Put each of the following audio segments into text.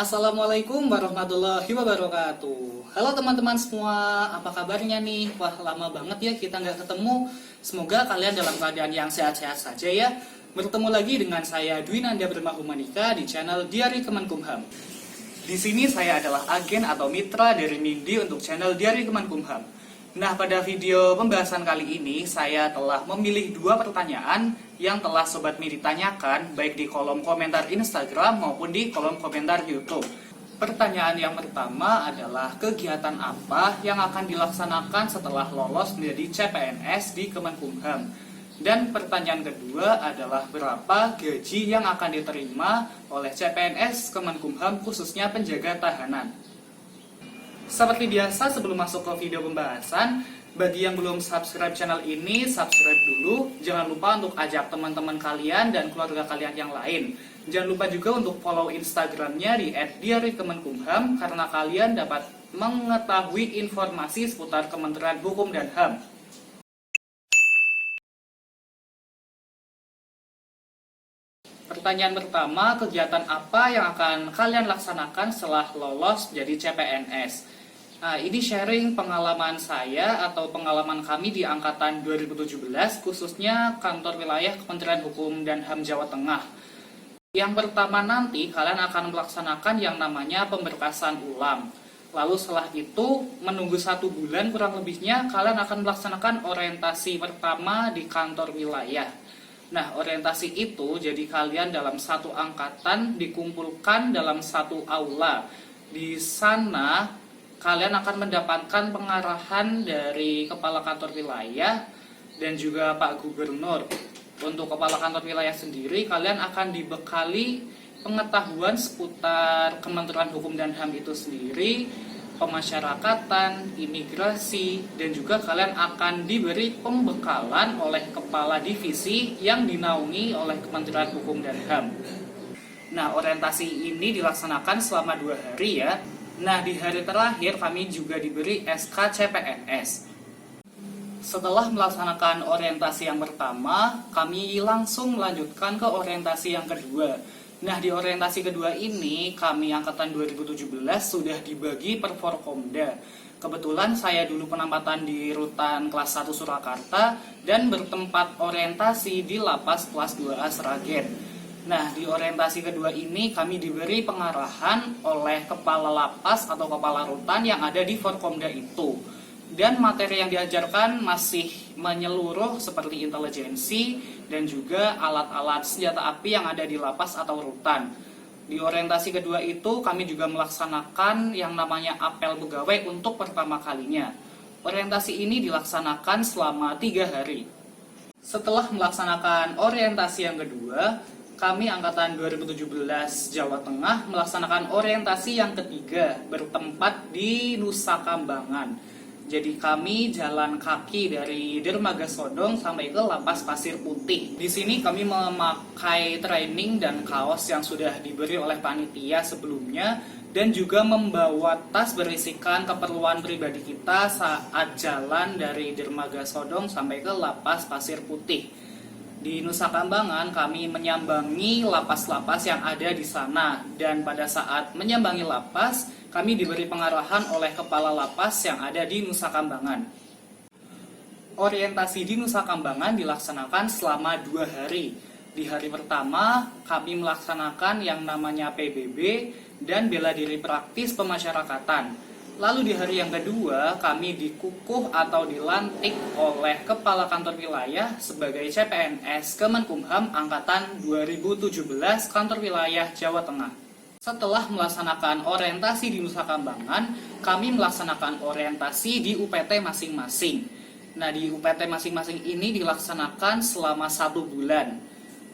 Assalamualaikum warahmatullahi wabarakatuh. Halo teman-teman semua, apa kabarnya nih? Wah, lama banget ya kita nggak ketemu. Semoga kalian dalam keadaan yang sehat-sehat saja ya. Bertemu lagi dengan saya Dwi Nanda Bermahumanika di channel Diari Kemenkumham. Di sini saya adalah agen atau mitra dari Nindi untuk channel Diari Kemenkumham. Nah, pada video pembahasan kali ini saya telah memilih dua pertanyaan yang telah Sobat Midi tanyakan baik di kolom komentar Instagram maupun di kolom komentar YouTube. Pertanyaan yang pertama adalah kegiatan apa yang akan dilaksanakan setelah lolos menjadi CPNS di Kemenkumham. Dan pertanyaan kedua adalah berapa gaji yang akan diterima oleh CPNS Kemenkumham khususnya penjaga tahanan. Seperti biasa, sebelum masuk ke video pembahasan, bagi yang belum subscribe channel ini, subscribe dulu. Jangan lupa untuk ajak teman-teman kalian dan keluarga kalian yang lain. Jangan lupa juga untuk follow Instagramnya di @diarikemenkumham karena kalian dapat mengetahui informasi seputar Kementerian Hukum dan HAM. Pertanyaan pertama, kegiatan apa yang akan kalian laksanakan setelah lolos menjadi CPNS? Nah, ini sharing pengalaman saya atau pengalaman kami di angkatan 2017, khususnya kantor wilayah Kementerian Hukum dan HAM Jawa Tengah. Yang pertama nanti, kalian akan melaksanakan yang namanya pemberkasan ulang. Lalu setelah itu, menunggu 1 bulan kurang lebihnya, kalian akan melaksanakan orientasi pertama di kantor wilayah. Nah, orientasi itu jadi kalian dalam satu angkatan dikumpulkan dalam satu aula. Di sana kalian akan mendapatkan pengarahan dari Kepala Kantor Wilayah dan juga Pak Gubernur. Untuk Kepala Kantor Wilayah sendiri, kalian akan dibekali pengetahuan seputar Kementerian Hukum dan HAM itu sendiri, pemasyarakatan, imigrasi, dan juga kalian akan diberi pembekalan oleh Kepala Divisi yang dinaungi oleh Kementerian Hukum dan HAM. Nah, orientasi ini dilaksanakan selama 2 hari ya. Nah, di hari terakhir kami juga diberi SK CPNS. Setelah melaksanakan orientasi yang pertama, kami langsung melanjutkan ke orientasi yang kedua. Nah, di orientasi kedua ini, kami angkatan 2017 sudah dibagi per Forkomda. Kebetulan saya dulu penempatan di Rutan kelas 1 Surakarta dan bertempat orientasi di Lapas kelas 2A Sragen. Nah, di orientasi kedua ini kami diberi pengarahan oleh kepala lapas atau kepala rutan yang ada di Forkomda itu. Dan materi yang diajarkan masih menyeluruh seperti intelijensi dan juga alat-alat senjata api yang ada di lapas atau rutan. Di orientasi kedua itu kami juga melaksanakan yang namanya apel pegawai untuk pertama kalinya. Orientasi ini dilaksanakan selama 3 hari. Setelah melaksanakan orientasi yang kedua, kami angkatan 2017 Jawa Tengah melaksanakan orientasi yang ketiga bertempat di Nusa Kambangan. Jadi kami jalan kaki dari Dermaga Sodong sampai ke Lapas Pasir Putih. Di sini kami memakai training dan kaos yang sudah diberi oleh panitia sebelumnya dan juga membawa tas berisikan keperluan pribadi kita saat jalan dari Dermaga Sodong sampai ke Lapas Pasir Putih. Di Nusa Kambangan kami menyambangi lapas-lapas yang ada di sana dan pada saat menyambangi lapas kami diberi pengarahan oleh kepala lapas yang ada di Nusa Kambangan. Orientasi di Nusa Kambangan dilaksanakan selama 2 hari. Di hari pertama kami melaksanakan yang namanya PBB dan bela diri praktis pemasyarakatan. Lalu di hari yang kedua, kami dikukuh atau dilantik oleh Kepala Kantor Wilayah sebagai CPNS Kemenkumham Angkatan 2017 Kantor Wilayah Jawa Tengah. Setelah melaksanakan orientasi di Nusa Kambangan, kami melaksanakan orientasi di UPT masing-masing. Nah, di UPT masing-masing ini dilaksanakan selama 1 bulan.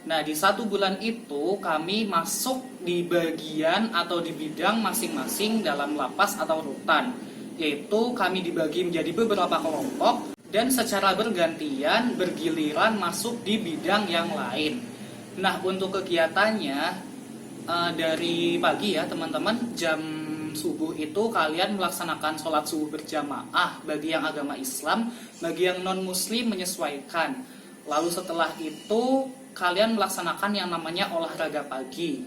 Nah, di 1 bulan itu kami masuk di bagian atau di bidang masing-masing dalam lapas atau rutan. Yaitu kami dibagi menjadi beberapa kelompok dan secara bergantian bergiliran masuk di bidang yang lain. Nah, untuk kegiatannya dari pagi ya teman-teman, jam subuh itu kalian melaksanakan sholat subuh berjamaah bagi yang agama Islam, bagi yang non-muslim menyesuaikan. Lalu setelah itu kalian melaksanakan yang namanya olahraga pagi.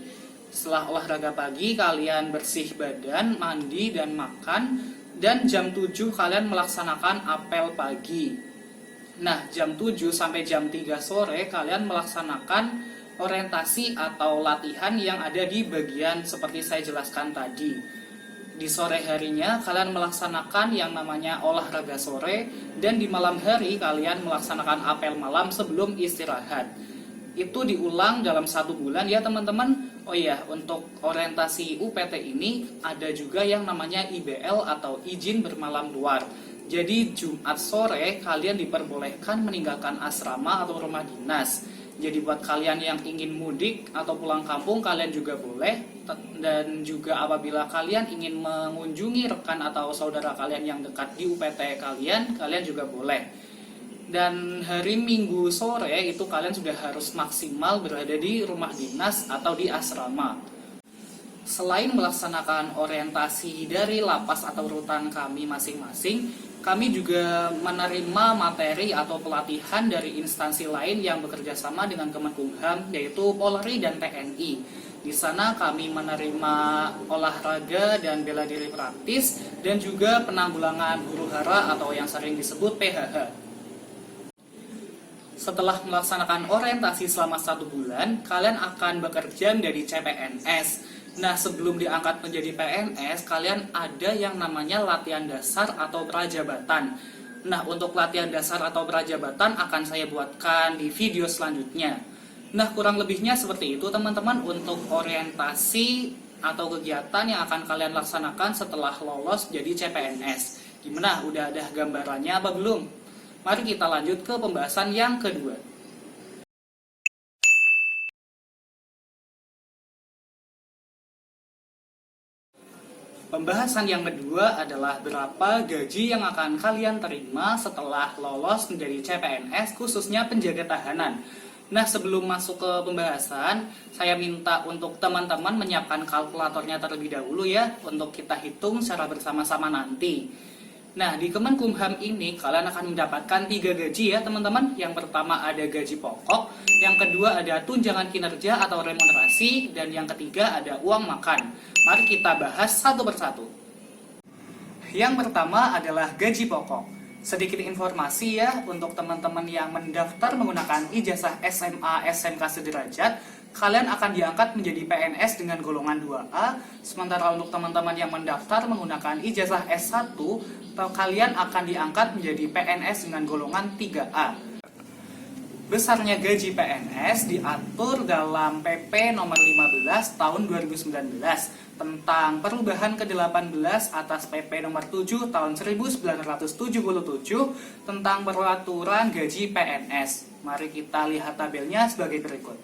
Setelah olahraga pagi, kalian bersih badan, mandi, dan makan. Dan jam 7 kalian melaksanakan apel pagi. Nah, jam 7 sampai jam 3 sore kalian melaksanakan orientasi atau latihan yang ada di bagian seperti saya jelaskan tadi. Di sore harinya kalian melaksanakan yang namanya olahraga sore, dan di malam hari kalian melaksanakan apel malam sebelum istirahat. Itu diulang dalam 1 bulan ya teman-teman. Oh iya, untuk orientasi UPT ini ada juga yang namanya IBL atau izin bermalam luar. Jadi Jumat sore kalian diperbolehkan meninggalkan asrama atau rumah dinas. Jadi buat kalian yang ingin mudik atau pulang kampung kalian juga boleh. Dan juga apabila kalian ingin mengunjungi rekan atau saudara kalian yang dekat di UPT kalian juga boleh. Dan hari Minggu sore itu kalian sudah harus maksimal berada di rumah dinas atau di asrama. Selain melaksanakan orientasi dari lapas atau rutan kami masing-masing, kami juga menerima materi atau pelatihan dari instansi lain yang bekerja sama dengan Kemenkumham, yaitu Polri dan TNI. Di sana kami menerima olahraga dan bela diri praktis, dan juga penanggulangan huru-hara atau yang sering disebut PHH. Setelah melaksanakan orientasi selama 1 bulan, kalian akan bekerja menjadi CPNS. Nah, sebelum diangkat menjadi PNS, kalian ada yang namanya latihan dasar atau prajabatan. Nah, untuk latihan dasar atau prajabatan akan saya buatkan di video selanjutnya. Nah, kurang lebihnya seperti itu teman-teman untuk orientasi atau kegiatan yang akan kalian laksanakan setelah lolos jadi CPNS. Gimana? Udah ada gambarannya apa belum? Mari kita lanjut ke pembahasan yang kedua. Pembahasan yang kedua adalah berapa gaji yang akan kalian terima setelah lolos menjadi CPNS, khususnya penjaga tahanan. Nah, sebelum masuk ke pembahasan, saya minta untuk teman-teman menyiapkan kalkulatornya terlebih dahulu ya, untuk kita hitung secara bersama-sama nanti. Nah, di Kemenkumham ini kalian akan mendapatkan 3 gaji ya teman-teman. Yang pertama ada gaji pokok, yang kedua ada tunjangan kinerja atau remunerasi, dan yang ketiga ada uang makan. Mari kita bahas satu persatu. Yang pertama adalah gaji pokok. Sedikit informasi ya untuk teman-teman yang mendaftar menggunakan ijazah SMA SMK sederajat, kalian akan diangkat menjadi PNS dengan golongan 2A. Sementara untuk teman-teman yang mendaftar menggunakan ijazah S1, kalian akan diangkat menjadi PNS dengan golongan 3A. Besarnya gaji PNS diatur dalam PP nomor 15 tahun 2019 tentang perubahan ke-18 atas PP nomor 7 tahun 1977 tentang peraturan gaji PNS. Mari kita lihat tabelnya sebagai berikut.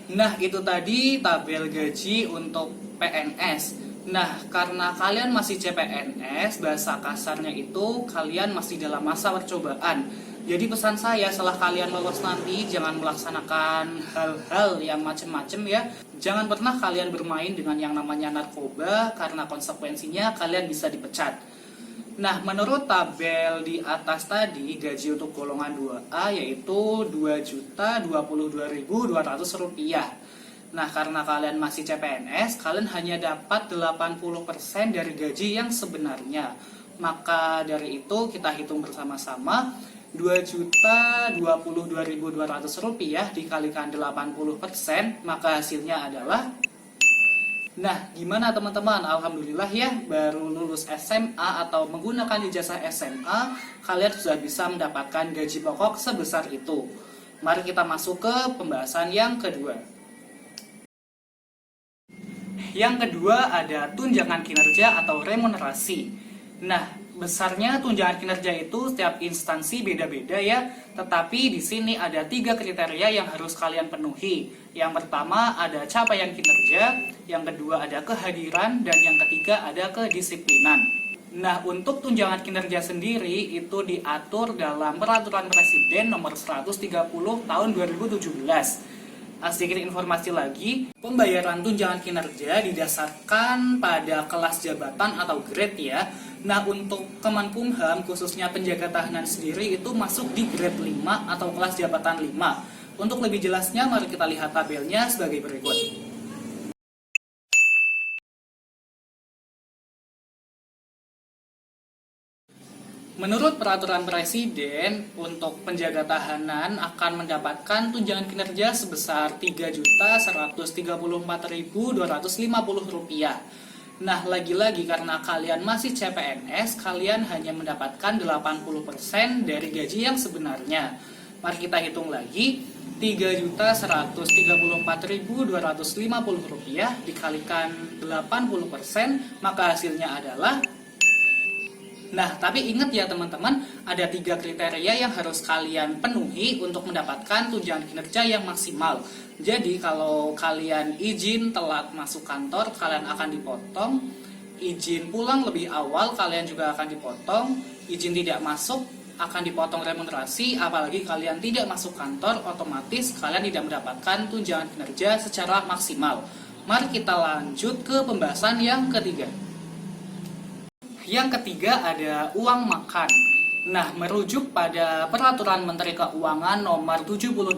Nah, itu tadi tabel gaji untuk PNS. Nah, karena kalian masih CPNS, bahasa kasarnya itu kalian masih dalam masa percobaan. Jadi pesan saya, setelah kalian lolos nanti, jangan melaksanakan hal-hal yang macem-macem ya. Jangan pernah kalian bermain dengan yang namanya narkoba, karena konsekuensinya kalian bisa dipecat. Nah, menurut tabel di atas tadi, gaji untuk golongan 2A yaitu Rp2.022.200. Nah, karena kalian masih CPNS, kalian hanya dapat 80% dari gaji yang sebenarnya. Maka dari itu kita hitung bersama-sama, Rp2.022.200 dikalikan 80%, maka hasilnya adalah... Nah, gimana teman-teman? Alhamdulillah ya, baru lulus SMA atau menggunakan ijazah SMA, kalian sudah bisa mendapatkan gaji pokok sebesar itu. Mari kita masuk ke pembahasan yang kedua. Yang kedua ada tunjangan kinerja atau remunerasi. Nah, besarnya tunjangan kinerja itu setiap instansi beda-beda ya, tetapi di sini ada 3 kriteria yang harus kalian penuhi. Yang pertama ada capaian kinerja, yang kedua ada kehadiran, dan yang ketiga ada kedisiplinan. Nah, untuk tunjangan kinerja sendiri itu diatur dalam Peraturan Presiden Nomor 130 Tahun 2017. Sedikit informasi lagi, pembayaran tunjangan kinerja didasarkan pada kelas jabatan atau grade ya. Nah, untuk Kemenkumham khususnya penjaga tahanan sendiri itu masuk di grade 5 atau kelas jabatan 5. Untuk lebih jelasnya mari kita lihat tabelnya sebagai berikut. Menurut peraturan presiden, untuk penjaga tahanan akan mendapatkan tunjangan kinerja sebesar Rp3.134.250. Nah, lagi-lagi karena kalian masih CPNS, kalian hanya mendapatkan 80% dari gaji yang sebenarnya. Mari kita hitung lagi, Rp3.134.250 dikalikan 80%, maka hasilnya adalah. Nah, tapi ingat ya teman-teman, ada 3 kriteria yang harus kalian penuhi untuk mendapatkan tunjangan kinerja yang maksimal. Jadi, kalau kalian izin telat masuk kantor, kalian akan dipotong. Izin pulang lebih awal, kalian juga akan dipotong. Izin tidak masuk, akan dipotong remunerasi. Apalagi kalian tidak masuk kantor, otomatis kalian tidak mendapatkan tunjangan kinerja secara maksimal. Mari kita lanjut ke pembahasan yang ketiga. Yang ketiga ada uang makan. Nah, merujuk pada Peraturan Menteri Keuangan Nomor 78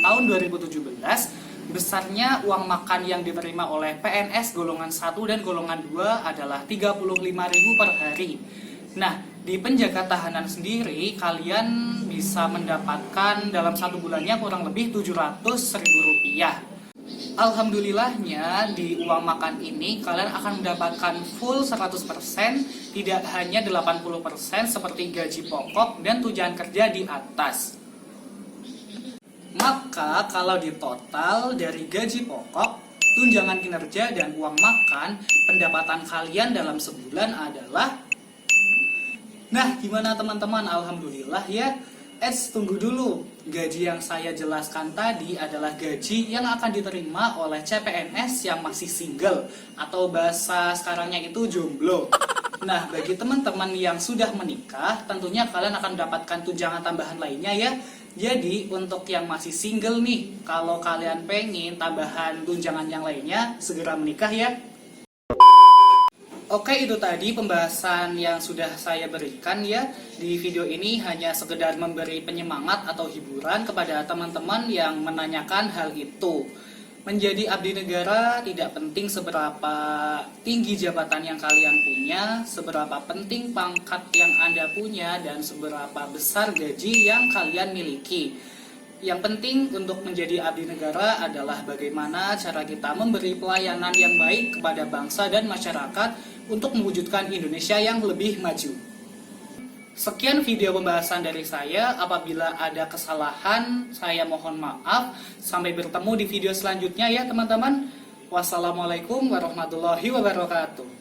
Tahun 2017, besarnya uang makan yang diterima oleh PNS golongan 1 dan golongan 2 adalah Rp35.000 per hari. Nah, di penjaga tahanan sendiri kalian bisa mendapatkan dalam 1 bulannya kurang lebih Rp700.000. Alhamdulillahnya di uang makan ini kalian akan mendapatkan full 100%, tidak hanya 80% seperti gaji pokok dan tunjangan kerja di atas. Maka kalau di total dari gaji pokok, tunjangan kinerja dan uang makan, pendapatan kalian dalam sebulan adalah. Nah, gimana teman-teman? Alhamdulillah ya. Tunggu dulu. Gaji yang saya jelaskan tadi adalah gaji yang akan diterima oleh CPNS yang masih single, atau bahasa sekarangnya itu jomblo. Nah, bagi teman-teman yang sudah menikah, tentunya kalian akan mendapatkan tunjangan tambahan lainnya ya. Jadi, untuk yang masih single nih, kalau kalian pengen tambahan tunjangan yang lainnya, segera menikah ya. Oke, itu tadi pembahasan yang sudah saya berikan ya. Di video ini hanya sekedar memberi penyemangat atau hiburan kepada teman-teman yang menanyakan hal itu. Menjadi abdi negara tidak penting seberapa tinggi jabatan yang kalian punya, seberapa penting pangkat yang Anda punya, dan seberapa besar gaji yang kalian miliki. Yang penting untuk menjadi abdi negara adalah bagaimana cara kita memberi pelayanan yang baik kepada bangsa dan masyarakat untuk mewujudkan Indonesia yang lebih maju. Sekian video pembahasan dari saya. Apabila ada kesalahan, saya mohon maaf. Sampai bertemu di video selanjutnya ya teman-teman. Wassalamualaikum warahmatullahi wabarakatuh.